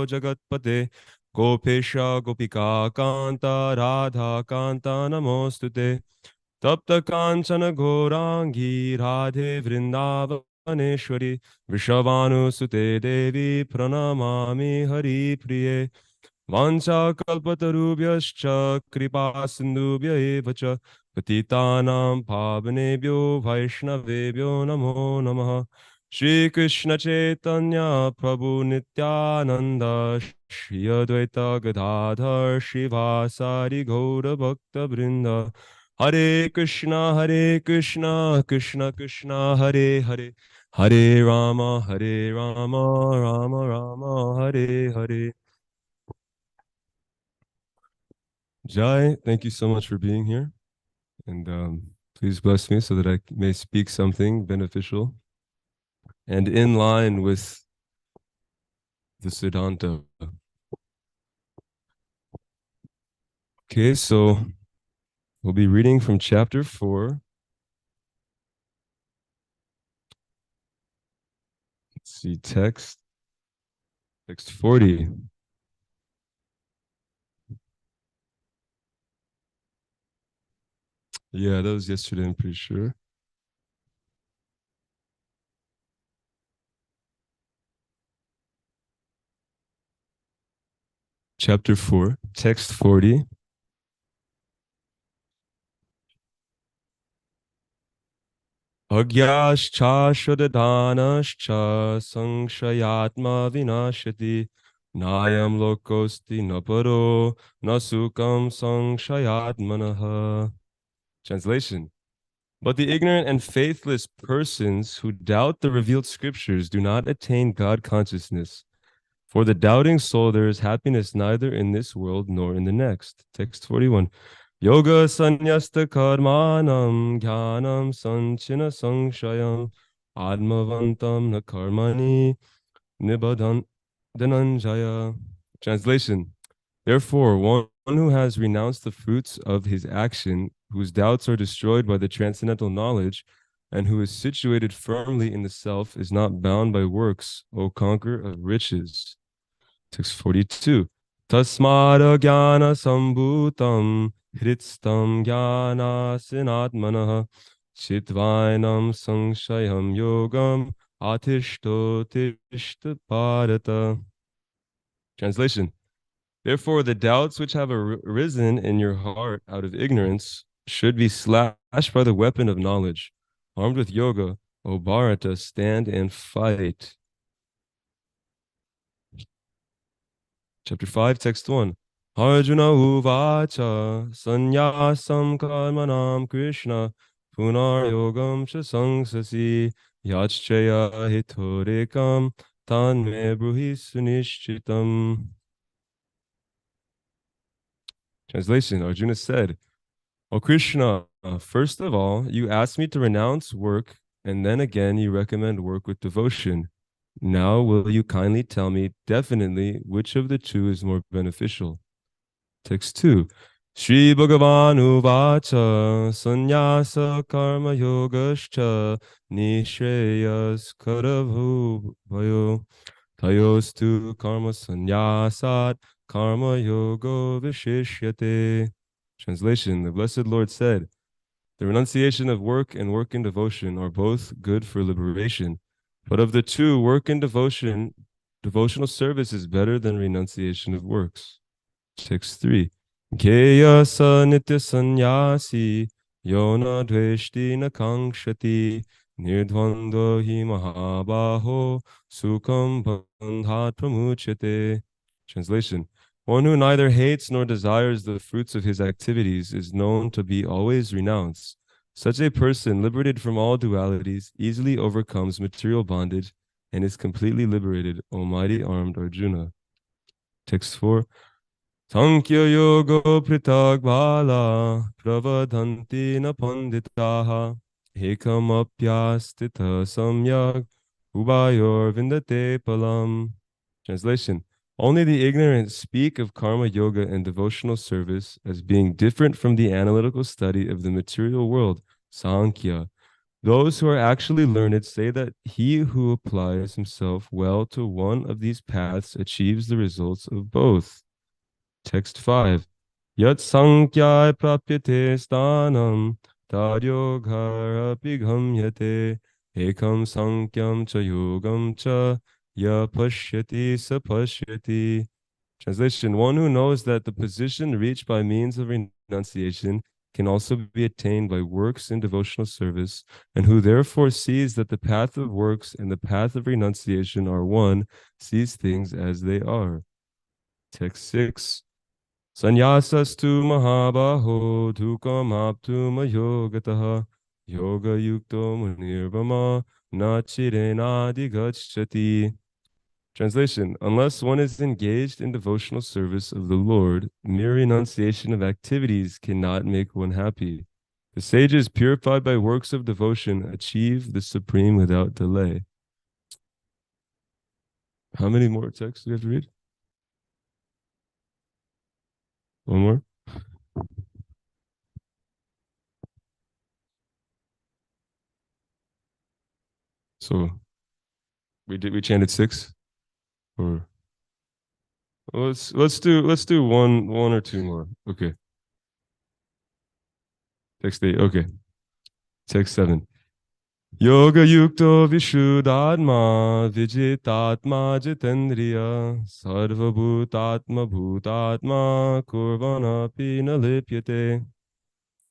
Jagatpate Gopesha Gopika Kanta Radha Kanta Namostute Tapta Kanchana Gorangi Radhe Vrindavaneshwari Vrishabhanu Sute Devi Pranamami Hari Priye Vancha kalpatarubhyascha kripa sindhubhya eva cha patitanam pavanebhyo vaishnavebhyo namo namaha. Shri Krishna Chaitanya Prabhu Nityananda Shri Advaita Gadadhar Shivasari Gaura Bhakta Vrinda. Hare Krishna Krishna Krishna Hare Hare Hare Rama Rama Rama Hare Hare. Jai, thank you so much for being here. And please bless me so that I may speak something beneficial and in line with the Siddhanta. Okay, so we'll be reading from chapter 4. Let's see, text 40. Yeah, that was yesterday, I'm pretty sure. Chapter 4, text 40. Agyascha shodadhanascha sankshayatma vinashati nayam lokosti naparo nasukam sankshayatmanaha. Translation. But the ignorant and faithless persons who doubt the revealed scriptures do not attain God consciousness. For the doubting soul, there is happiness neither in this world nor in the next. Text 41. Yoga sanyasta karmanam jnanam sanchina sanshayam admavantam na karmani nibadan dhananjaya. Translation. Therefore, one who has renounced the fruits of his action, whose doubts are destroyed by the transcendental knowledge, and who is situated firmly in the self, is not bound by works, O conqueror of riches. Text 42. Tasmada jnana sambhutam hritstam jnana sinatmanah chitvainam sanshayam yogam atishto tishta bharata. Translation. Therefore, the doubts which have arisen in your heart out of ignorance should be slashed by the weapon of knowledge. Armed with yoga, O Bharata, stand and fight. Chapter 5, text 1. Arjuna uvacha sanyasam karmanam Krishna punar yogam cha sangsasi yachchaya hitorekam tan me bruhi sunishchitam. Translation. Arjuna said, O Krishna, first of all, you asked me to renounce work, and then again you recommend work with devotion. Now will you kindly tell me definitely which of the two is more beneficial? Text 2. Shri Bhagavan Uvacha Sannyasa Karma Yogascha Nishreyas Karavhu Bhayo Tayostu Karma Sannyasat Karma Yogo Vishishyate. Translation. The Blessed Lord said, the renunciation of work and work in devotion are both good for liberation. But of the two, work and devotion, devotional service is better than renunciation of works. Text 3. Geya sa nitya sannyasi yona dveshti na kankshati nirdvando hi mahabaho sukham bandhat pramuchate. Translation. One who neither hates nor desires the fruits of his activities is known to be always renounced. Such a person, liberated from all dualities, easily overcomes material bondage and is completely liberated, O mighty armed Arjuna. Text 4. Sankhya yoga pritag bala pravadanti na panditaha ekam apyastita samyak ubayor vindate palam. Translation. Only the ignorant speak of karma yoga and devotional service as being different from the analytical study of the material world, Sankhya. Those who are actually learned say that he who applies himself well to one of these paths achieves the results of both. Text 5. Yat sankhya prapyate stanam taryogarapi gamyate ekam sankyam cha yogam cha ya pashyati sa pashyati. Translation: one who knows that the position reached by means of renunciation can also be attained by works in devotional service, and who therefore sees that the path of works and the path of renunciation are one, sees things as they are. Text 6. Sanyasastu mahabaho dukam aptum yogataha yoga yukto munirvama nachirenadi gachati. Translation: unless one is engaged in devotional service of the Lord, mere renunciation of activities cannot make one happy. The sages, purified by works of devotion, achieve the supreme without delay. How many more texts do we have to read? One more? So we chanted six? Or let's do one or two more. Okay. Text 8. Okay. Text 7. Yoga yukto vishuddhatma vijitatma jitendriya sarva bhutatma bhutatma kurvana pina lipyate.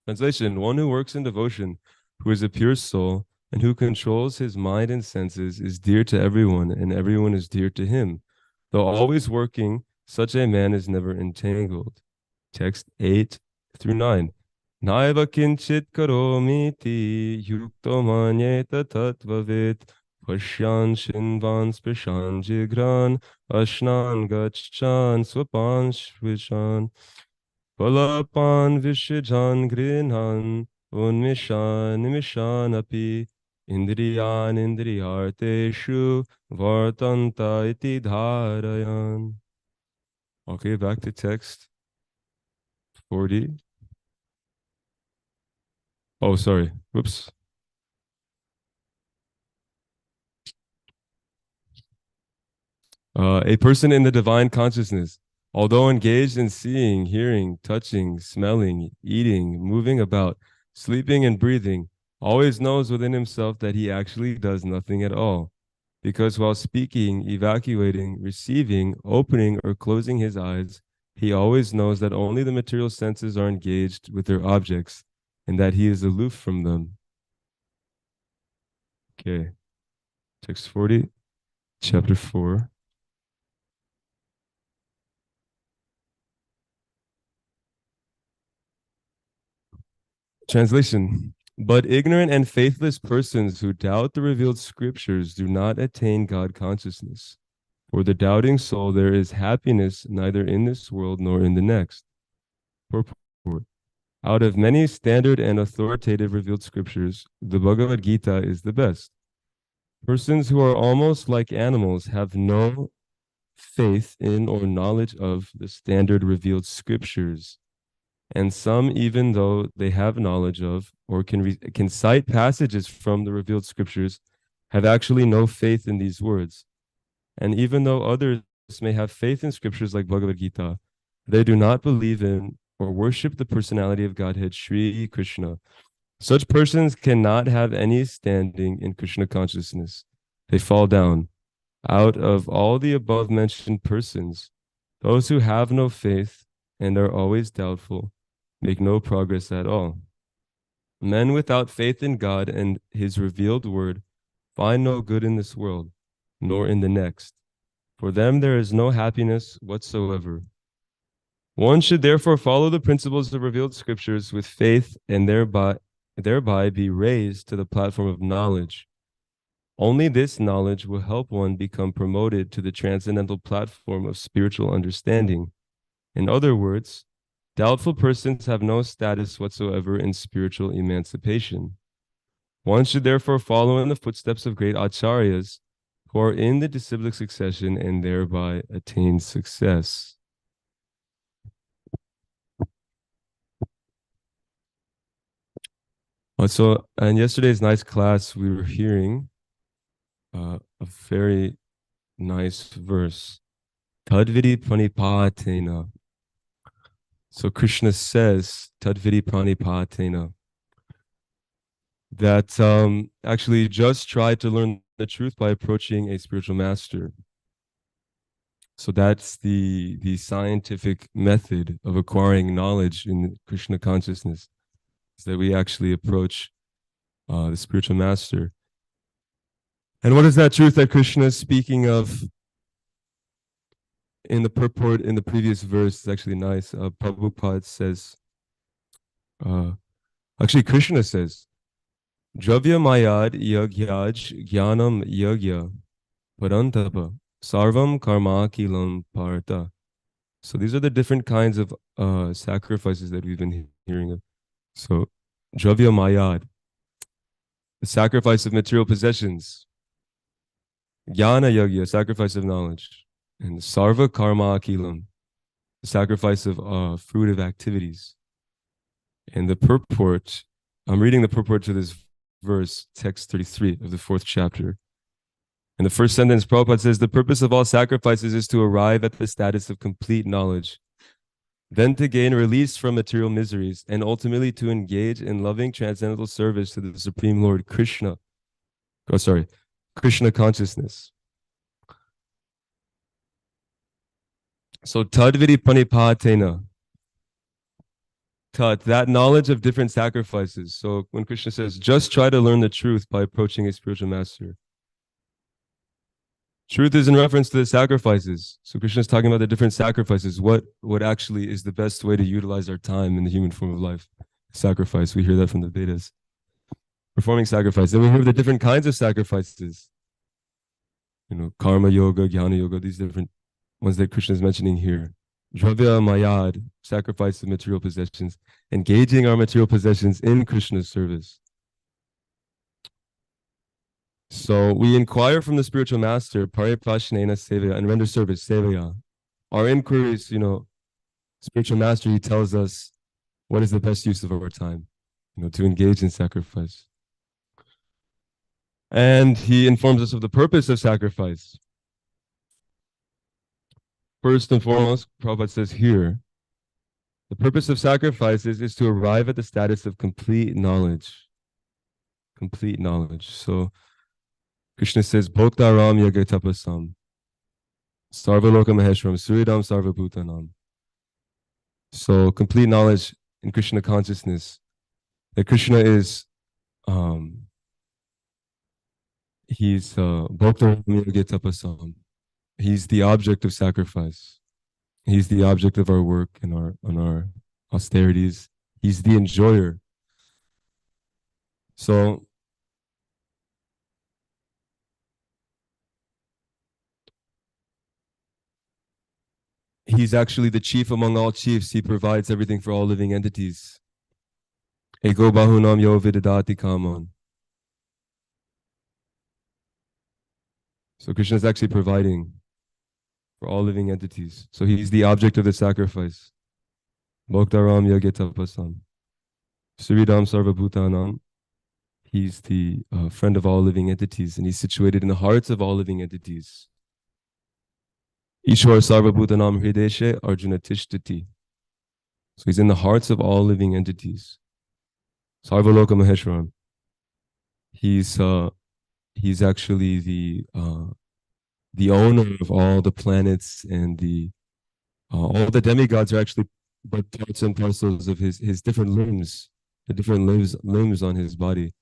Translation: one who works in devotion, who is a pure soul, and who controls his mind and senses is dear to everyone, and everyone is dear to him. Though always working, such a man is never entangled. Text 8 through 9. Naiva kinchit karomiti yukto manyeta tatvavit pashyan shinvan sprishan jigran ashnan gachchan swapan shvishan palapan vishijan grinhan unmishan nimishan api indriyan indriyarteshu vartanta iti dharayan. Okay, back to text 40. Oh, sorry. Whoops. A person in the divine consciousness, although engaged in seeing, hearing, touching, smelling, eating, moving about, sleeping, and breathing, always knows within himself that he actually does nothing at all. Because while speaking, evacuating, receiving, opening, or closing his eyes, he always knows that only the material senses are engaged with their objects and that he is aloof from them. Okay. Text 40, chapter 4. Translation: but ignorant and faithless persons who doubt the revealed scriptures do not attain God consciousness. For the doubting soul, there is happiness neither in this world nor in the next. Purport: out of many standard and authoritative revealed scriptures, the Bhagavad Gita is the best. Persons who are almost like animals have no faith in or knowledge of the standard revealed scriptures, and some, even though they have knowledge of or can cite passages from the revealed scriptures, have actually no faith in these words. And even though others may have faith in scriptures like Bhagavad Gita, they do not believe in or worship the personality of Godhead, Sri Krishna. Such persons cannot have any standing in Krishna consciousness. They fall down. Out of all the above mentioned persons, those who have no faith and are always doubtful make no progress at all. Men without faith in God and his revealed word find no good in this world, nor in the next. For them there is no happiness whatsoever. One should therefore follow the principles of revealed scriptures with faith and thereby be raised to the platform of knowledge. Only this knowledge will help one become promoted to the transcendental platform of spiritual understanding. In other words, doubtful persons have no status whatsoever in spiritual emancipation. One should therefore follow in the footsteps of great acharyas who are in the disciplic succession and thereby attain success. So in yesterday's nice class, we were hearing a very nice verse. Tadvidi pranipatena. So Krishna says, Tadvidi pranipatena, that actually just try to learn the truth by approaching a spiritual master. So that's the scientific method of acquiring knowledge in Krishna consciousness, is that we actually approach the spiritual master. And what is that truth that Krishna is speaking of in the purport in the previous verse? It's actually nice. Prabhupada says, uh, actually, Krishna says, Dravya Mayad Yagyaj Jnanam Yagya Parantapa Sarvam Karma Kilam Parta. So these are the different kinds of sacrifices that we've been hearing of. So, Dravya Mayad, the sacrifice of material possessions. Jnana Yagya, sacrifice of knowledge. And Sarva Karma Akilam, the sacrifice of fruitive activities. And the purport, I'm reading the purport to this verse, text 33 of the 4th chapter. In the first sentence, Prabhupada says, the purpose of all sacrifices is to arrive at the status of complete knowledge, then to gain release from material miseries, and ultimately to engage in loving transcendental service to the Supreme Lord Krishna. Krishna consciousness. So tadvidi panipatena. Tat, that knowledge of different sacrifices. So when Krishna says, just try to learn the truth by approaching a spiritual master. Truth is in reference to the sacrifices. So Krishna is talking about the different sacrifices. What actually is the best way to utilize our time in the human form of life? Sacrifice. We hear that from the Vedas. Performing sacrifice. Then we hear the different kinds of sacrifices. Karma yoga, jnana yoga, these different ones that Krishna is mentioning here. Dravya mayad, sacrifice of material possessions, engaging our material possessions in Krishna's service. So we inquire from the spiritual master, paripashnena sevaya, and render service, sevaya. Our inquiries, spiritual master, he tells us what is the best use of our time, to engage in sacrifice. And he informs us of the purpose of sacrifice. First and foremost, Prabhupada says here, the purpose of sacrifices is to arrive at the status of complete knowledge. Complete knowledge. So Krishna says, Bhoktaram Yagatapasam, Sarvaloka Maheshwaram, Suridam Sarvabhutanam. So complete knowledge in Krishna consciousness, that Krishna is, he's Bhoktaram Yagatapasam. He's the object of sacrifice. He's the object of our work and our austerities. He's the enjoyer. So he's actually the chief among all chiefs. He provides everything for all living entities. Ego bahunam yo vidadati kamon. So Krishna is actually providing for all living entities. So he's the object of the sacrifice. Bhoktaram yagetapasam. Suridam sarvabhutanam. He's the friend of all living entities, and he's situated in the hearts of all living entities. Ishwar sarvabhutanam hrideshe arjuna tishtati. So he's in the hearts of all living entities. Sarvaloka Maheshwaram. He's actually the owner of all the planets, and all the demigods are actually but parts and parcels of his different limbs, the different limbs on his body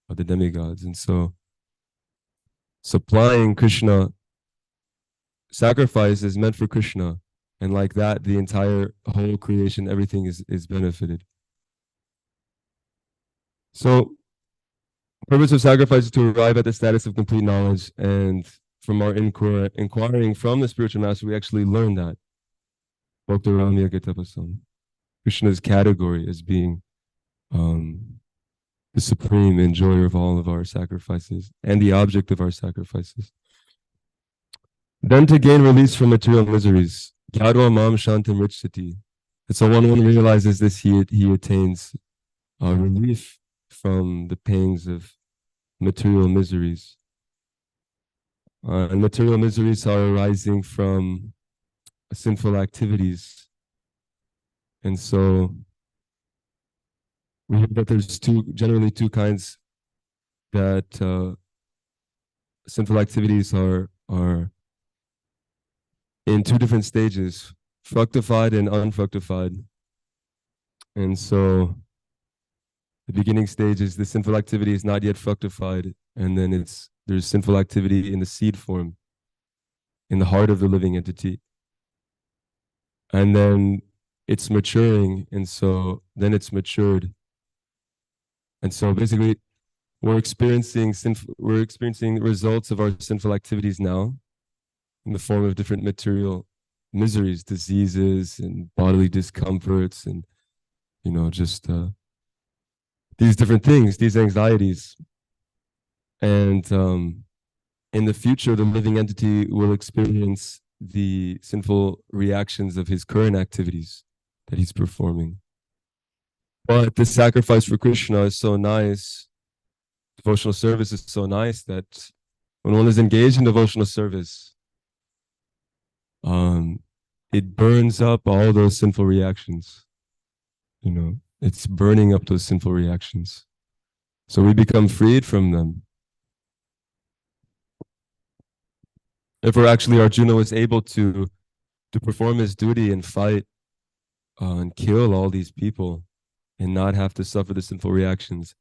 of the demigods. And so supplying Krishna sacrifice is meant for Krishna, and like that the entire whole creation, everything is benefited. So purpose of sacrifice is to arrive at the status of complete knowledge, and from our inquiring from the spiritual master, we actually learn that. Krishna's category as being the supreme enjoyer of all of our sacrifices and the object of our sacrifices. Then to gain release from material miseries. Gyadva mam shantam richati. And so when one realizes this, he attains relief from the pangs of material miseries. And material miseries are arising from sinful activities. And so we hear that there's generally two kinds that sinful activities are in two different stages, fructified and unfructified. And so the beginning stage is the sinful activity is not yet fructified, and then there's sinful activity in the seed form, in the heart of the living entity. And then it's maturing, and so then it's matured. And so basically we're experiencing results of our sinful activities now in the form of different material miseries, diseases, and bodily discomforts, and just these different things, these anxieties. And in the future, the living entity will experience the sinful reactions of his current activities that he's performing. But the sacrifice for Krishna is so nice. Devotional service is so nice that when one is engaged in devotional service, it burns up all those sinful reactions. It's burning up those sinful reactions. So we become freed from them. Therefore, actually, Arjuna was able to perform his duty and fight and kill all these people and not have to suffer the sinful reactions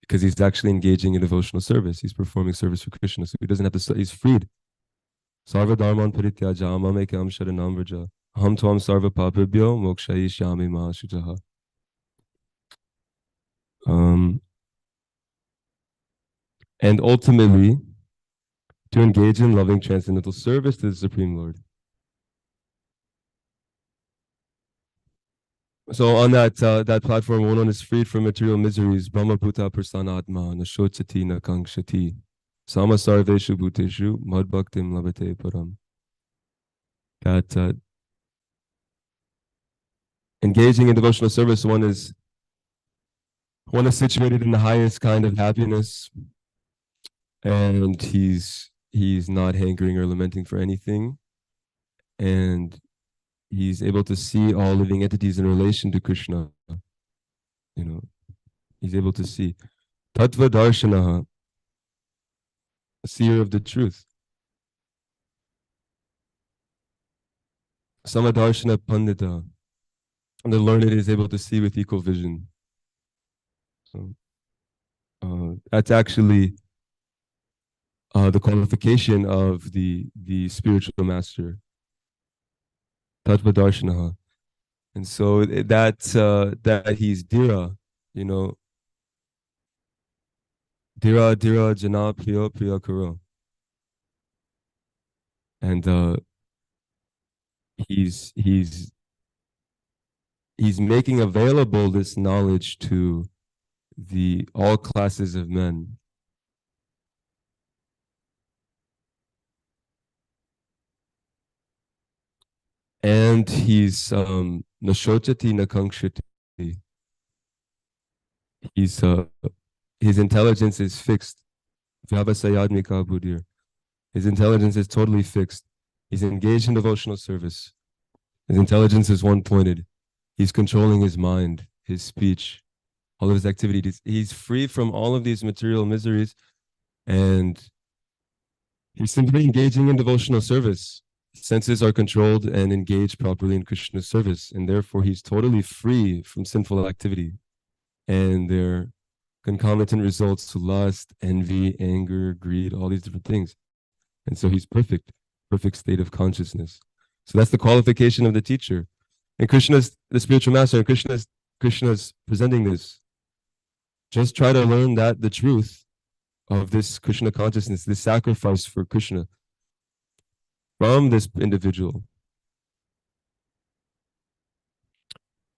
because he's actually engaging in devotional service. He's performing service for Krishna, so he doesn't have to. He's freed. Sarva dharman parityaja mamekam sharanam vraja aham tvam sarva papabhyo mokshayishyami ma shujaha. And ultimately, to engage in loving transcendental service to the Supreme Lord. So on that platform, one is freed from material miseries. Brahma Bhuta Prasanatma Nashochati Nakangshati Sama Sarveshu Bhuteshu Madbhaktim Labate Param. That engaging in devotional service, one is situated in the highest kind of happiness, and he's not hankering or lamenting for anything, and he's able to see all living entities in relation to Krishna. He's able to see Tattva Darshanaha, a seer of the truth. Samadarshana Pandita, and the learned is able to see with equal vision. So that's actually the qualification of the spiritual master, Tattva Darshanaha. And so that he's Dhira, Dhira Dhira Jana Priya Priya Karo. And he's making available this knowledge to all classes of men. And he's Nashotati Nakangshati. His intelligence is fixed. Vyavasayadmika Buddhir. His intelligence is totally fixed. He's engaged in devotional service. His intelligence is one-pointed. He's controlling his mind, his speech, all of his activities. He's free from all of these material miseries, and he's simply engaging in devotional service. His senses are controlled and engaged properly in Krishna's service, and therefore he's totally free from sinful activity and their concomitant results to lust, envy, anger, greed, all these different things. And so he's perfect state of consciousness. So that's the qualification of the teacher. And Krishna's the spiritual master, and Krishna's presenting this. Just try to learn the truth of this Krishna consciousness, this sacrifice for Krishna from this individual.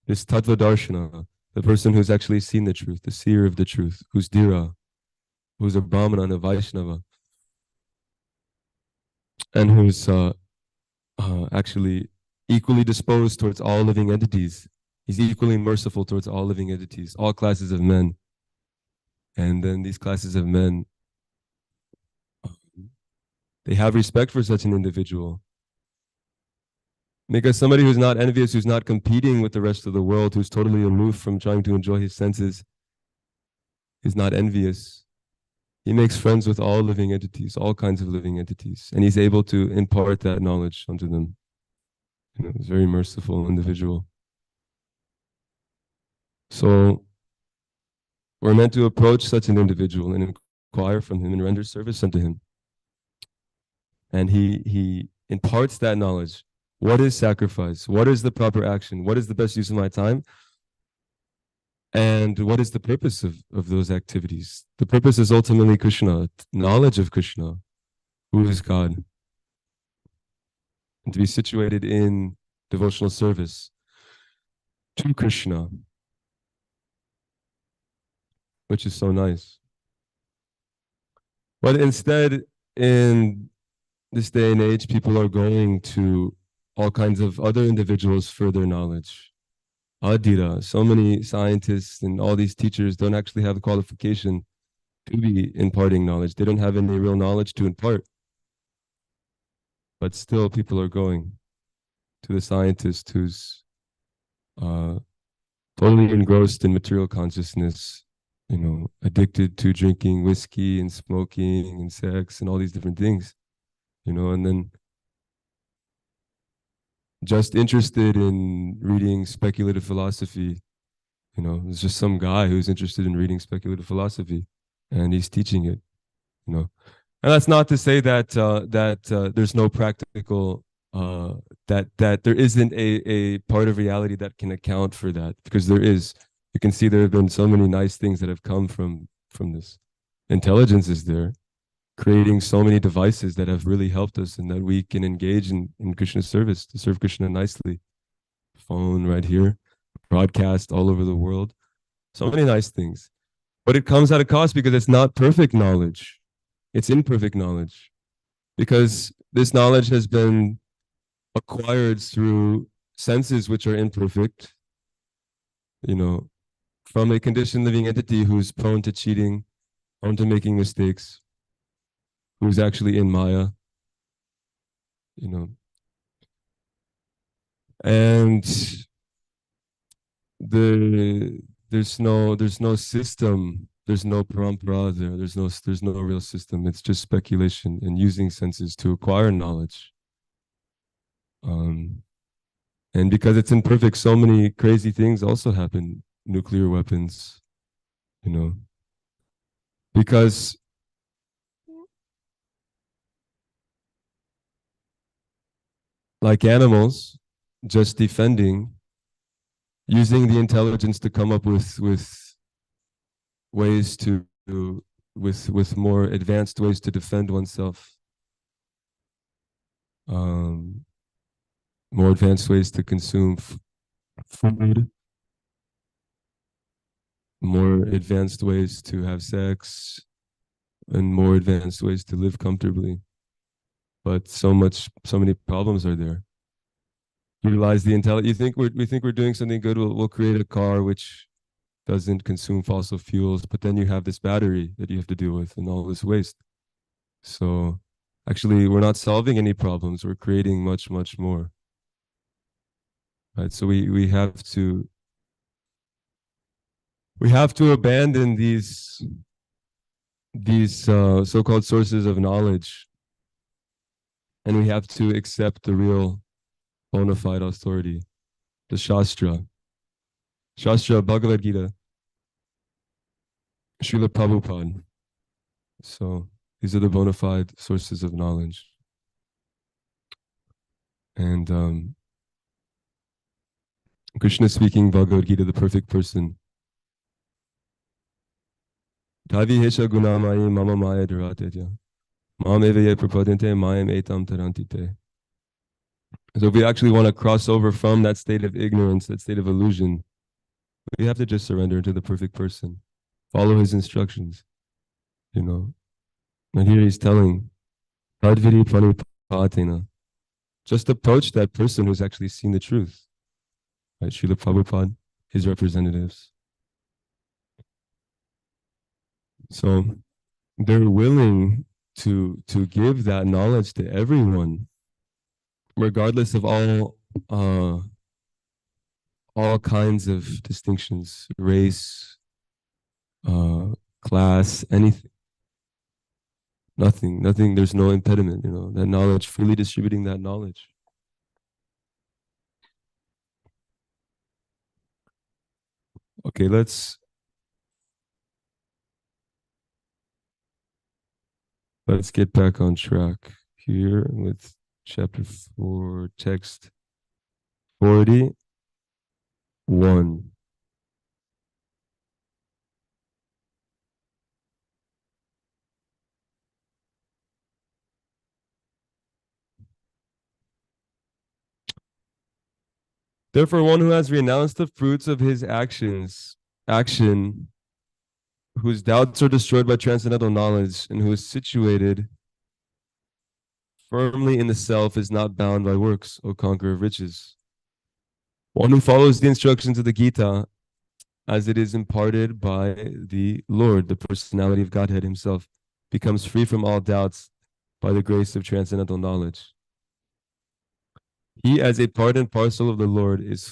This Tattva Darshana, the person who's actually seen the truth, the seer of the truth, who's Dhira, who's a Brahmana and a Vaishnava, and who's actually equally disposed towards all living entities. He's equally merciful towards all living entities, all classes of men. And then these classes of men, they have respect for such an individual. Because somebody who's not envious, who's not competing with the rest of the world, who's totally aloof from trying to enjoy his senses, is not envious. He makes friends with all living entities, all kinds of living entities, and he's able to impart that knowledge unto them. He's a very merciful individual. So we're meant to approach such an individual and inquire from him and render service unto him. And he imparts that knowledge. What is sacrifice? What is the proper action? What is the best use of my time? And what is the purpose of those activities? The purpose is ultimately Krishna, knowledge of Krishna, who is God, and to be situated in devotional service to Krishna, which is so nice. But instead, in this day and age, people are going to all kinds of other individuals for their knowledge. Adira, so many scientists and all these teachers don't actually have the qualification to be imparting knowledge. They don't have any real knowledge to impart. But still, people are going to the scientist who's totally engrossed in material consciousness, addicted to drinking whiskey and smoking and sex and all these different things, and then just interested in reading speculative philosophy. There's just some guy who's interested in reading speculative philosophy, and he's teaching it. And that's not to say that there's no practical that there isn't a part of reality that can account for that, because there is. You can see there have been so many nice things that have come from this. Intelligence is there, creating so many devices that have really helped us and that we can engage in Krishna's service to serve Krishna nicely. Phone right here, broadcast all over the world. So many nice things. But it comes at a cost because it's not perfect knowledge. It's imperfect knowledge. Because this knowledge has been acquired through senses which are imperfect, from a conditioned living entity who's prone to cheating, prone to making mistakes, who's actually in Maya, and there's no system, there's no parampara there, there's no real system. It's just speculation and using senses to acquire knowledge. And because it's imperfect, so many crazy things also happen. Nuclear weapons, because like animals, just defending, using the intelligence to come up with ways to with more advanced ways to defend oneself, more advanced ways to consume food, more advanced ways to have sex, and more advanced ways to live comfortably. But so many problems are there. Utilize the intelligence. We think we're doing something good. We'll create a car which doesn't consume fossil fuels, but then you have this battery that you have to deal with and all this waste. So actually, we're not solving any problems. We're creating much more. Right. So we have to abandon these so-called sources of knowledge, and we have to accept the real bona fide authority, the Shastra, Bhagavad Gita, Srila Prabhupada. So these are the bona fide sources of knowledge. And Krishna speaking Bhagavad Gita, the perfect person. Tavi hesha gunamayi mama maya dharatetya. Mam evaye prapadente mayam etam tarantite. So if we actually want to cross over from that state of ignorance, that state of illusion, we have to just surrender to the perfect person. Follow his instructions, And here he's telling, Tadviri pranipatena. Just approach that person who's actually seen the truth. Right? Srila Prabhupada, his representatives. So they're willing to give that knowledge to everyone, regardless of all kinds of distinctions, race, uh, class, anything, nothing. There's no impediment. That knowledge, freely distributing that knowledge. Okay, let's get back on track here with chapter 4, text 41. Therefore, one who has renounced the fruits of his action, whose doubts are destroyed by transcendental knowledge, and who is situated firmly in the self, is not bound by works, O conqueror of riches. One who follows the instructions of the Gita as it is imparted by the Lord, the personality of Godhead himself, becomes free from all doubts by the grace of transcendental knowledge. He, as a part and parcel of the Lord, is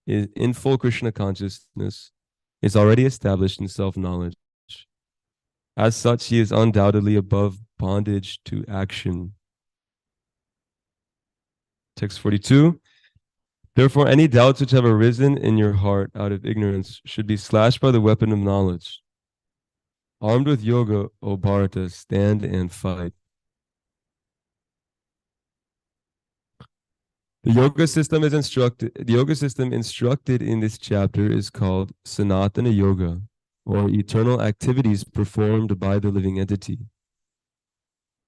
in full Krishna consciousness, is already established in self-knowledge. As such, he is undoubtedly above bondage to action. Text 42. Therefore, any doubts which have arisen in your heart out of ignorance should be slashed by the weapon of knowledge. Armed with yoga, O Bharata, stand and fight. The yoga system instructed in this chapter is called Sanatana Yoga, or eternal activities performed by the living entity.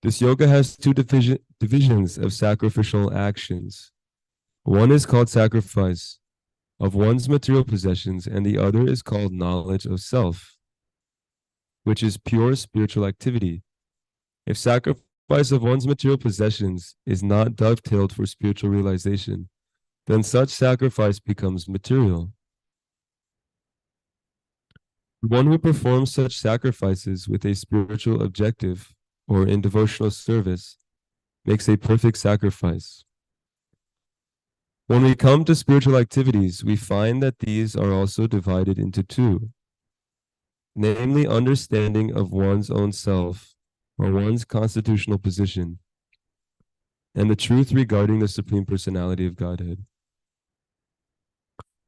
This yoga has two divisions of sacrificial actions. One is called sacrifice of one's material possessions, and the other is called knowledge of self, which is pure spiritual activity. If sacrifice of one's material possessions is not dovetailed for spiritual realization, then such sacrifice becomes material. One who performs such sacrifices with a spiritual objective or in devotional service makes a perfect sacrifice. When we come to spiritual activities, we find that these are also divided into two, namely understanding of one's own self or one's constitutional position, and the truth regarding the Supreme Personality of Godhead.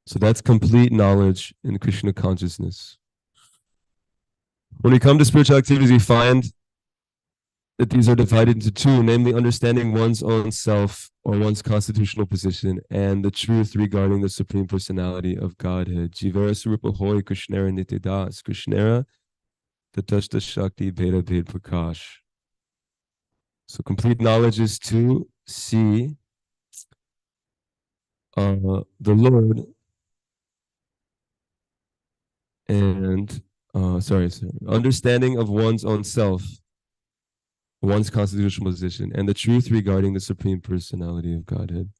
So that's complete knowledge in Krishna consciousness. When we come to spiritual activities, we find that these are divided into two, namely understanding one's own self or one's constitutional position and the truth regarding the Supreme Personality of Godhead. Jivara Surupa Hoy Krishnera Nityadas, Krishnera Tatashta Shakti Beda Bhed Prakash. So complete knowledge is to see the Lord and understanding of one's own self, one's constitutional position, and the truth regarding the Supreme Personality of Godhead.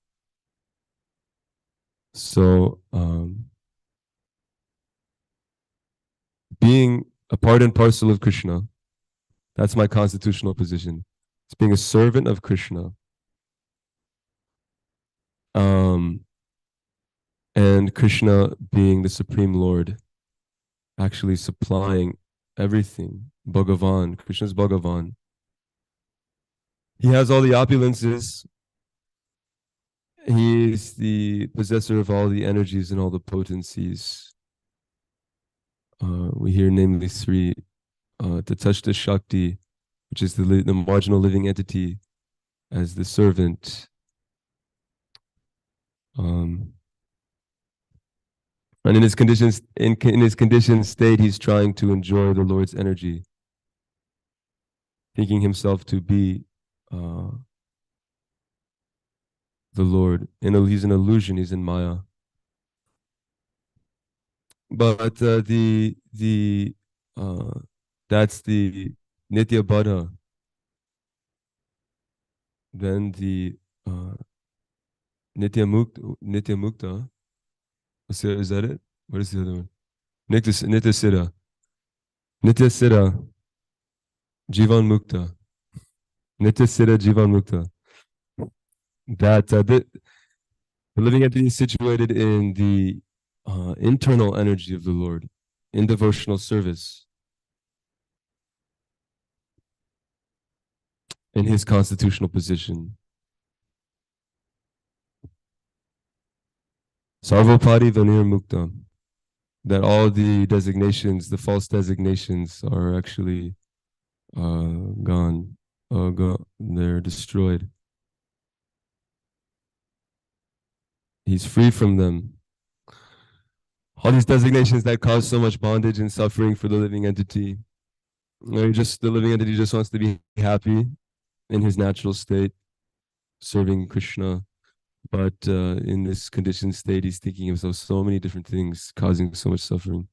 So, being a part and parcel of Krishna, that's my constitutional position. It's being a servant of Krishna. And Krishna being the Supreme Lord, actually supplying everything. Bhagavan, Krishna's Bhagavan. He has all the opulences. He is the possessor of all the energies and all the potencies. We hear namely three, to touch the Shakti, which is the marginal living entity, as the servant. And in his conditions, in his conditioned state, he's trying to enjoy the Lord's energy, thinking himself to be the Lord. He's an illusion. He's in Maya. But that's the Nitya Baddha. Then the Nitya Mukta. Is that it? What is the other one? Nitya Siddha. Nitya Siddha, Jivan Mukta. Nitya Siddha, Jivan Mukta. That the living entity is situated in the internal energy of the Lord, in devotional service, in his constitutional position. Sarvopadi Vanir Mukta. That all the designations, the false designations, are actually gone. They're destroyed. He's free from them. All these designations that cause so much bondage and suffering for the living entity. Just the living entity just wants to be happy in his natural state, serving Krishna. But in this conditioned state, he's thinking of so many different things, causing so much suffering.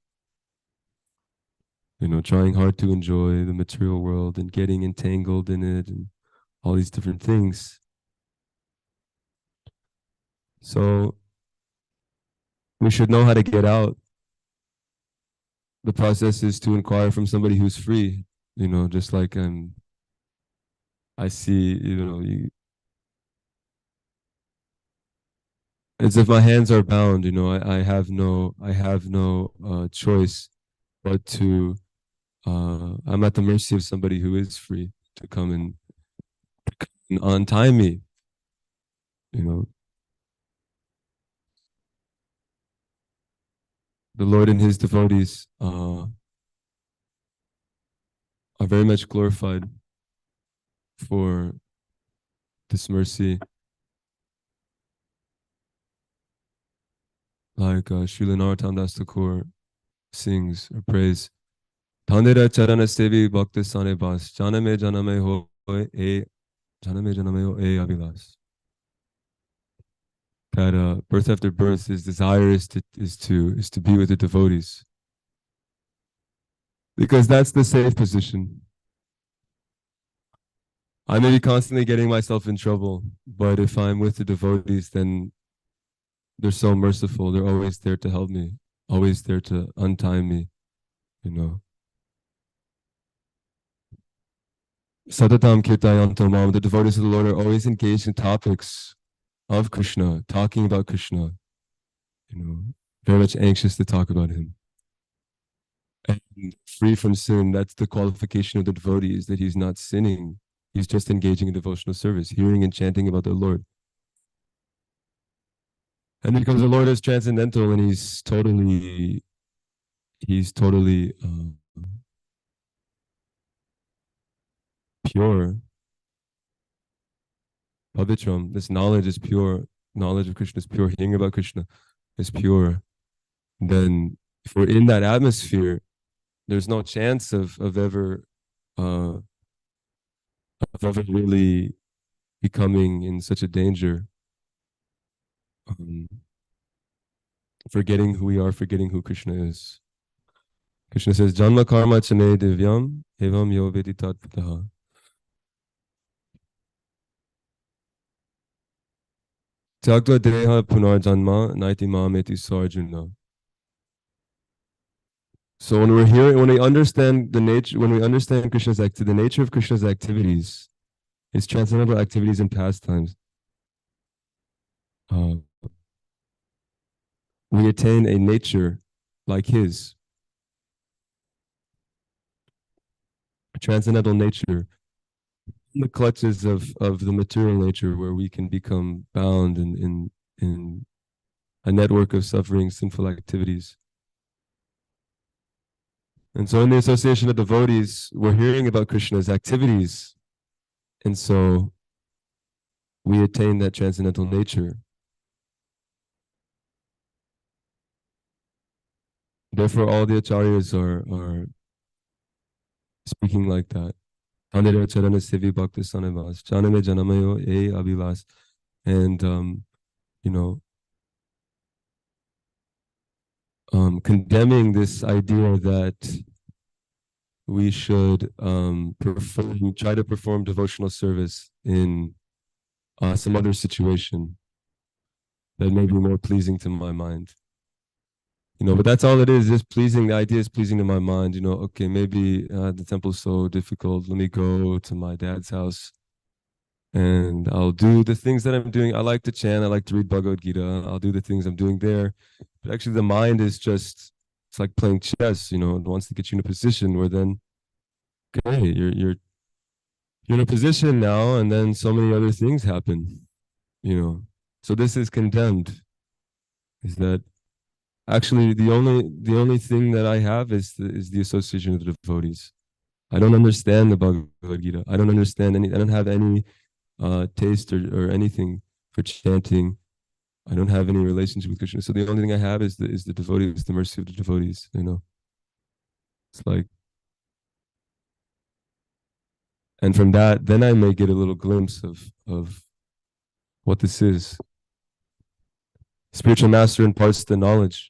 Trying hard to enjoy the material world and getting entangled in it and all these different things. So we should know how to get out. The process is to inquire from somebody who's free, just like I see, as if my hands are bound, I have no choice but to I'm at the mercy of somebody who is free to come and untie me, you know. The Lord and his devotees are very much glorified for this mercy. Like Srila Narottam Das Thakur sings or prays, Tandira Charana Sevi Bhakti Sane Bas, Janame Ho E Janame Ho E Avilas. That birth after birth, his desire is to be with the devotees. Because that's the safe position. I may be constantly getting myself in trouble, but if I'm with the devotees, then they're so merciful. They're always there to help me, always there to untie me, you know. Satatam Kirtayanto Mam, the devotees of the Lord are always engaged in topics of Krishna, talking about Krishna, very much anxious to talk about him. And free from sin, that's the qualification of the devotee, is that he's not sinning. He's just engaging in devotional service, hearing and chanting about the Lord. And because the Lord is transcendental and he's totally pure. Pavitram, this knowledge is pure. Knowledge of Krishna is pure. Hearing about Krishna is pure. Then if we're in that atmosphere, there's no chance of ever really becoming in such a danger. Forgetting who we are, forgetting who Krishna is. Krishna says, Janma karma chane divyam evam yo veditat pitaha. Tyagva deha punar janma naiti mameti sarjuna. So when we're here, when we understand Krishna's the nature of Krishna's activities, his transcendental activities and pastimes, we attain a nature like his, a transcendental nature, in the clutches of the material nature, where we can become bound in a network of suffering, sinful activities. And so in the association of devotees, we're hearing about Krishna's activities. And so we attain that transcendental nature. Therefore, all the acharyas are speaking like that. And condemning this idea that we should try to perform devotional service in some other situation that may be more pleasing to my mind. But that's all it is, just pleasing. The idea is pleasing to my mind. Okay, maybe the temple's so difficult. Let me go to my dad's house and I'll do the things that I'm doing. I like to chant. I like to read Bhagavad Gita. I'll do the things I'm doing there. But actually, the mind is just, it's like playing chess. It wants to get you in a position where then, okay, you're in a position now, and then so many other things happen. So this is condemned. Is that actually the only thing that I have is the association of the devotees. I don't understand the Bhagavad Gita. I don't understand any. I don't have any taste or anything for chanting. I don't have any relationship with Krishna. So the only thing I have is the devotees, the mercy of the devotees. It's like, and from that, then I may get a little glimpse of what this is. Spiritual master imparts the knowledge,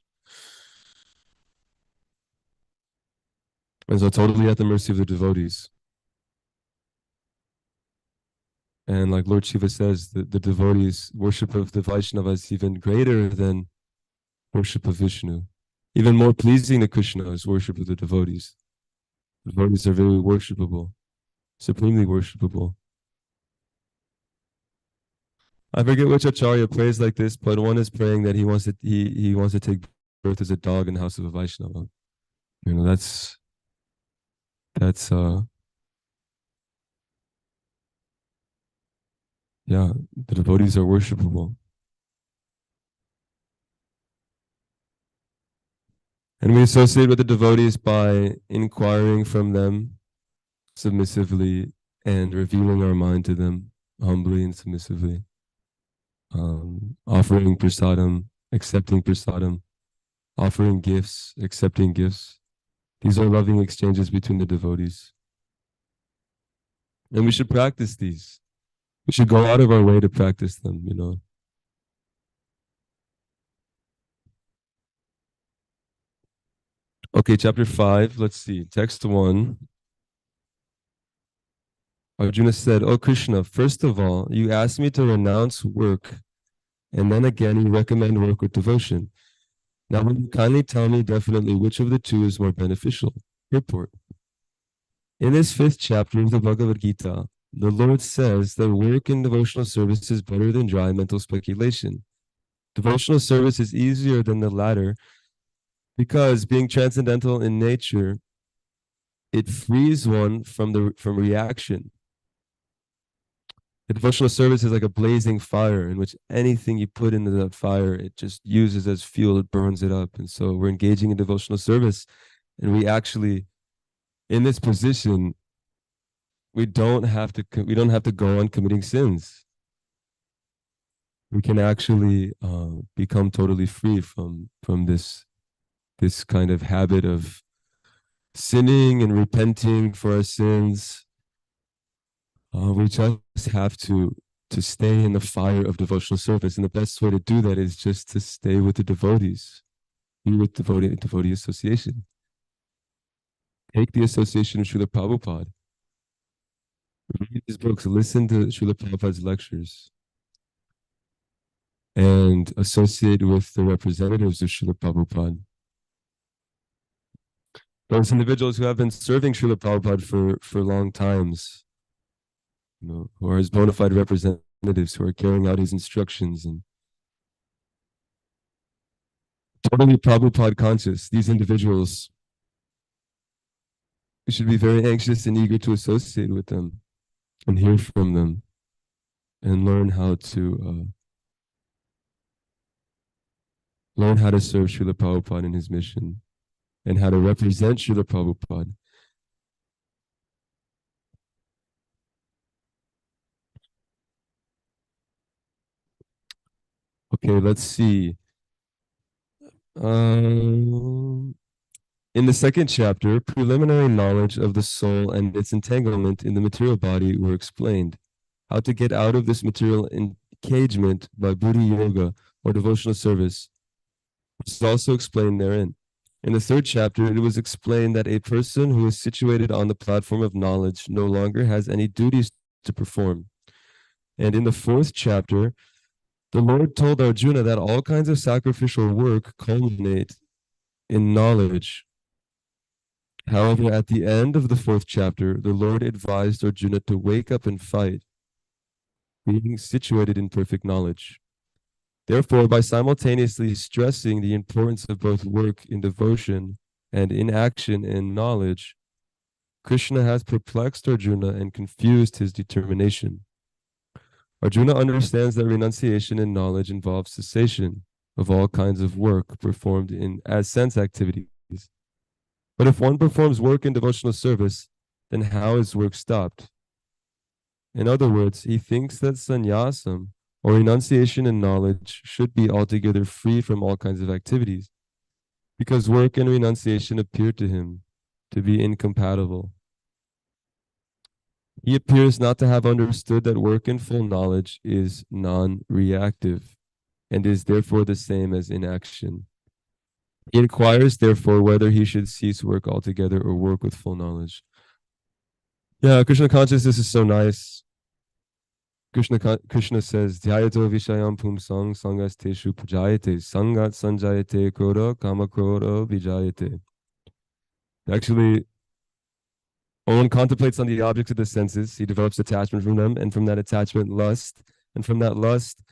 and so totally at the mercy of the devotees. And like Lord Shiva says, the devotees' worship of the Vaishnava is even greater than worship of Vishnu. Even more pleasing to Krishna is worship of the devotees. The devotees are very worshipable, supremely worshipable. I forget which acharya prays like this, but one is praying that he wants to take birth as a dog in the house of a Vaishnava. That's yeah, the devotees are worshipable. And we associate with the devotees by inquiring from them submissively and revealing our mind to them humbly and submissively. Offering prasadam, accepting prasadam, offering gifts, accepting gifts. These are loving exchanges between the devotees. And we should practice these. We should go out of our way to practice them. Okay, chapter 5. Let's see. Text 1. Arjuna said, "Oh Krishna, first of all, you asked me to renounce work, and then again you recommend work with devotion. Now, will you kindly tell me definitely which of the two is more beneficial?" Report. In this 5th chapter of the Bhagavad Gita, the Lord says that work in devotional service is better than dry mental speculation. Devotional service is easier than the latter because, being transcendental in nature, it frees one from reaction. The devotional service is like a blazing fire in which anything you put into that fire, it just uses as fuel, it burns it up. And so we're engaging in devotional service, and we actually, in this position, we don't have to go on committing sins. We can actually become totally free from this kind of habit of sinning and repenting for our sins. We just have to stay in the fire of devotional service, and the best way to do that is just to stay with the devotees, be with devotee association. Take the association of Srila Prabhupada. Read his books, listen to Srila Prabhupada's lectures, and associate with the representatives of Srila Prabhupada. Those individuals who have been serving Srila Prabhupada for long times, who are his bona fide representatives, who are carrying out his instructions and totally Prabhupada conscious, these individuals, we should be very anxious and eager to associate with them and hear from them and learn how to serve Srila Prabhupada in his mission and how to represent Srila Prabhupada. Okay, let's see. In the 2nd chapter, preliminary knowledge of the soul and its entanglement in the material body were explained. How to get out of this material engagement by buddhi yoga or devotional service is also explained therein. In the 3rd chapter, it was explained that a person who is situated on the platform of knowledge no longer has any duties to perform. And in the 4th chapter, the Lord told Arjuna that all kinds of sacrificial work culminate in knowledge. However, at the end of the fourth chapter, the Lord advised Arjuna to wake up and fight, being situated in perfect knowledge. Therefore, by simultaneously stressing the importance of both work in devotion and inaction in knowledge, Krishna has perplexed Arjuna and confused his determination. Arjuna understands that renunciation in knowledge involves cessation of all kinds of work performed as sense activities. But if one performs work in devotional service, then how is work stopped? In other words, he thinks that sannyasam, or renunciation in knowledge, should be altogether free from all kinds of activities, because work and renunciation appear to him to be incompatible. He appears not to have understood that work in full knowledge is non-reactive and is therefore the same as inaction. He inquires, therefore, whether he should cease work altogether or work with full knowledge. Yeah, Krishna consciousness is so nice. Krishna says, Dhyayato vishayam pumsang sangas teshu pujayate sangat sanjayate krodha kama krodha vijayate. Actually, when one contemplates on the objects of the senses, he develops attachment from them, and from that attachment, lust, and from that lust,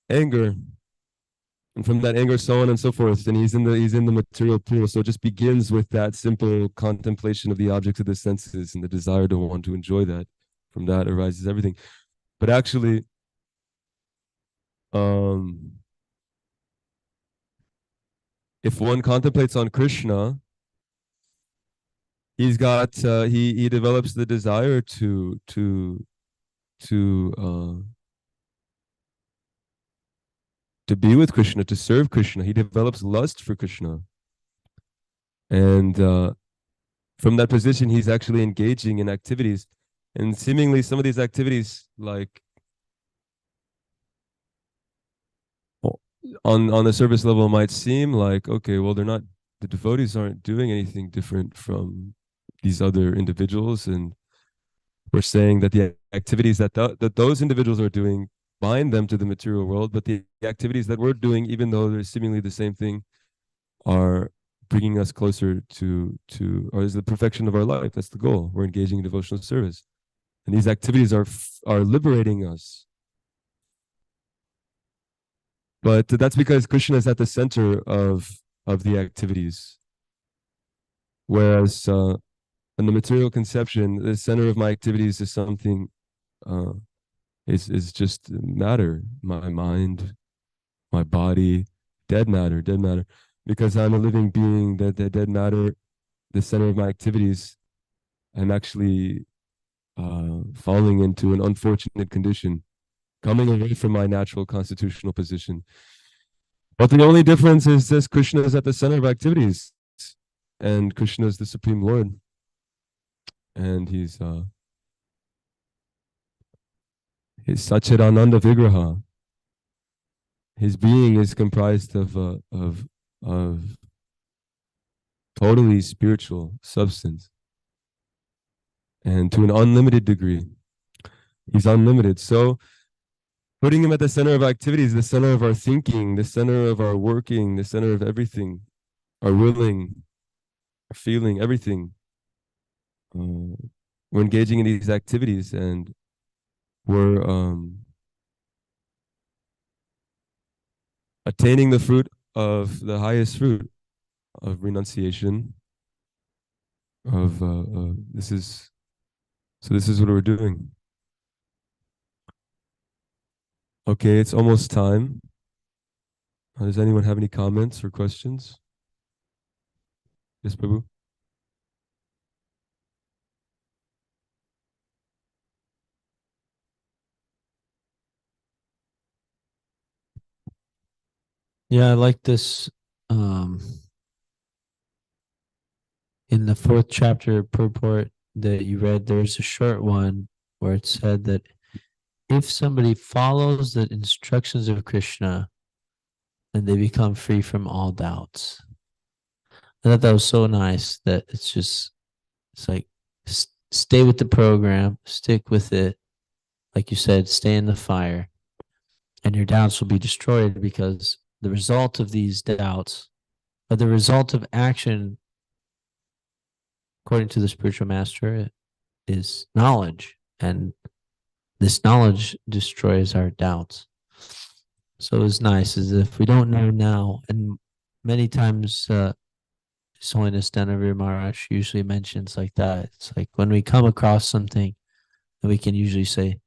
anger, and from that anger, so on and so forth. And he's in the material pool. So it just begins with that simple contemplation of the objects of the senses and the desire to want to enjoy that. From that arises everything. But actually, if one contemplates on Krishna, he's got he develops the desire to be with Krishna, to serve Krishna. He develops lust for Krishna, and from that position, he's actually engaging in activities, and seemingly some of these activities, like on the surface level, might seem like, okay, well, the devotees aren't doing anything different from these other individuals, and we're saying that the activities that those individuals are doing bind them to the material world, but the activities that we're doing, even though they're seemingly the same thing, are bringing us closer to or is the perfection of our life. That's the goal. We're engaging in devotional service, and these activities are liberating us. But that's because Krishna is at the center of the activities, whereas in the material conception, the center of my activities is something is just matter, my mind, my body, dead matter. Because I'm a living being, that dead matter, the center of my activities, I'm actually falling into an unfortunate condition, coming away from my natural constitutional position. But the only difference is this: Krishna is at the center of activities, and Krishna is the Supreme Lord, and he's Satchidananda Vigraha. His being is comprised of totally spiritual substance, and to an unlimited degree. He's unlimited. So putting him at the center of activities, the center of our thinking, the center of our working, the center of everything, our willing, our feeling, everything. We're engaging in these activities, and we're attaining the fruit of the highest fruit of renunciation. This is what we're doing. Okay, it's almost time. Does anyone have any comments or questions? Yes, Prabhu. Yeah, I like this. In the fourth chapter purport that you read, there's a short one where it said that if somebody follows the instructions of Krishna, then they become free from all doubts. I thought that was so nice that it's like stay with the program, stick with it. Like you said, stay in the fire, and your doubts will be destroyed, because the result of these doubts But the result of action, according to the spiritual master, is knowledge. And this knowledge destroys our doubts. So it's nice as if we don't know now. And many times, His Holiness Dhanavir Maharaj usually mentions like that. It's like when we come across something, we can usually say,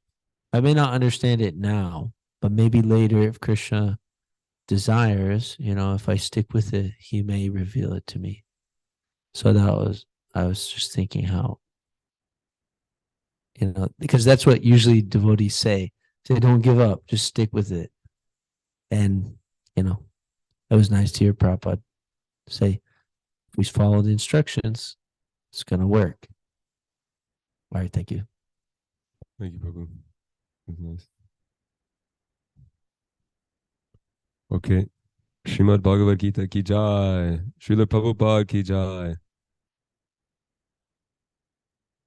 I may not understand it now, but maybe later, if Krishna desires, if I stick with it, he may reveal it to me. So I was just thinking how, because that's what usually devotees say. Say, don't give up, just stick with it. And, it was nice to hear Prabhupada say, if we follow the instructions, it's going to work. All right, thank you. Thank you, Prabhu. That's nice. Okay. Srimad Bhagavad Gita ki jai. Srila Prabhupada ki jai.